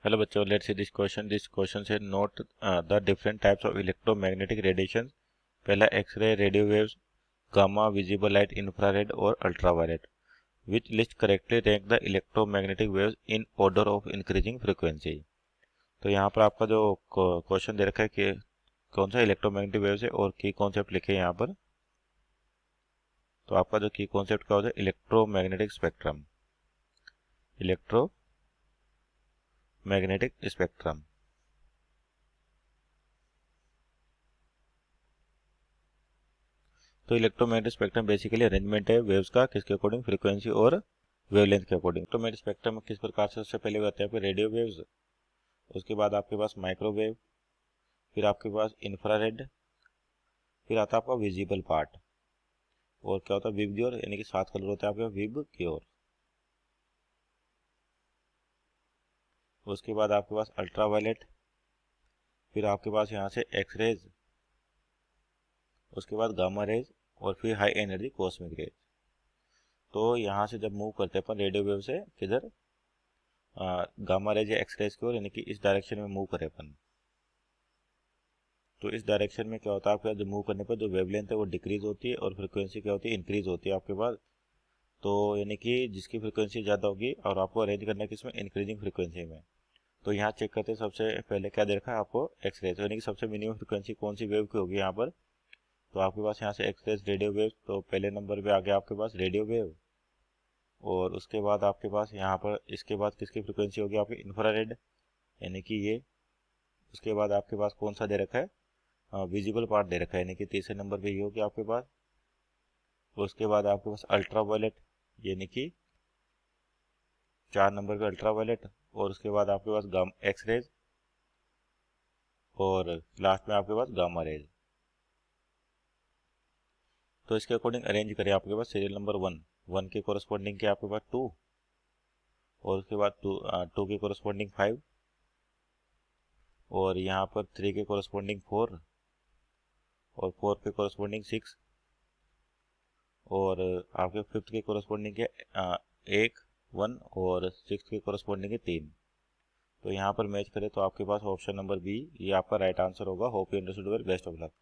Hello बच्चों, let's see this question. This question से note the different types of electromagnetic radiation. पहला x-ray, radio waves, gamma, visible light, infrared और ultraviolet. Which list correctly rank the electromagnetic waves in order of increasing frequency. तो यहाँ पर आपका जो question दे रखा है कि कौन सा इलेक्ट्रोमैग्नेटिक वेव्स है और की कॉन्सेप्ट लिखे हैं यहाँ पर। तो आपका जो की कॉन्सेप्ट क्या होता है, इलेक्ट्रोमैग्नेटिक स्पेक्ट्रम, इलेक्ट्रोमैग्नेटिक स्पेक्ट्रम। तो इलेक्ट्रोमैग्नेटिक स्पेक्ट्रम बेसिकली अरेंजमेंट है वेव्स का, किसके अकॉर्डिंग, फ्रीक्वेंसी और वेवलेंथ के अकॉर्डिंग। इलेक्ट्रोमैग्नेटिक स्पेक्ट्रम किस प्रकार से, उससे पहले होते हैं आपके रेडियो वेव्स, उसके बाद आपके पास माइक्रोवेव, फिर आपके पास इंफ्रारेड, फिर आता है आपका विजिबल पार्ट, और क्या होता है विबग्योर, यानी कि 7 कलर होते हैं आपके विबग्योर। उसके बाद आपके पास अल्ट्रावायलेट, फिर आपके पास यहाँ से एक्स रेज, उसके बाद गामा रेज, और फिर हाई एनर्जी कॉस्मिक रेज। तो यहाँ से जब मूव करते हैं अपन रेडियो वेव से किधर, गामा रेज या एक्स रेज की ओर, यानी कि इस डायरेक्शन में मूव करें अपन। तो इस डायरेक्शन में क्या होता है आपके, जो मूव करने पर जो वेवलेंथ है वो डिक्रीज होती है और फ्रीक्वेंसी क्या होती है, इंक्रीज होती है आपके पास। तो यानी कि जिसकी फ्रीक्वेंसी ज़्यादा होगी, और आपको अरेंज करना है किसमें, इंक्रीजिंग फ्रीक्वेंसी में। तो यहाँ चेक करते हैं, सबसे पहले क्या दे रखा है आपको, एक्स रेज, यानी कि सबसे मिनिमम फ्रीक्वेंसी कौन सी वेव की होगी यहाँ पर। तो आपके पास यहाँ से एक्स रेज, रेडियो वेव, तो पहले नंबर पे आ गया आपके पास रेडियो वेव। और उसके बाद आपके पास यहाँ पर, इसके बाद किसकी फ्रीक्वेंसी होगी आपकी, इंफ्रारेड, यानी कि ये। उसके बाद आपके पास कौन सा दे रखा है, विजिबल पार्ट दे रखा है, यानी कि तीसरे नंबर पे ये होगी आपके पास। उसके बाद आपके पास अल्ट्रावायलेट, यानी कि 4 नंबर पे अल्ट्रावायलेट। और उसके बाद आपके पास एक्स रेज, और लास्ट में आपके पास गामा रेज। तो इसके अकॉर्डिंग अरेंज करें, आपके पास सीरियल नंबर 1 के कोरस्पॉन्डिंग के आपके पास 2, और उसके बाद 2 के कोरस्पॉन्डिंग 5, और यहाँ पर 3 के कोरस्पॉन्डिंग 4, और 4 के कोरस्पॉन्डिंग 6, और आपके 5th के कोरस्पॉन्डिंग के 1, 1, और 6th के कोरस्पॉन्डिंग के 3। तो यहाँ पर मैच करें तो आपके पास ऑप्शन नंबर बी ये आपका राइट आंसर होगा। Hope you understood well, best of luck.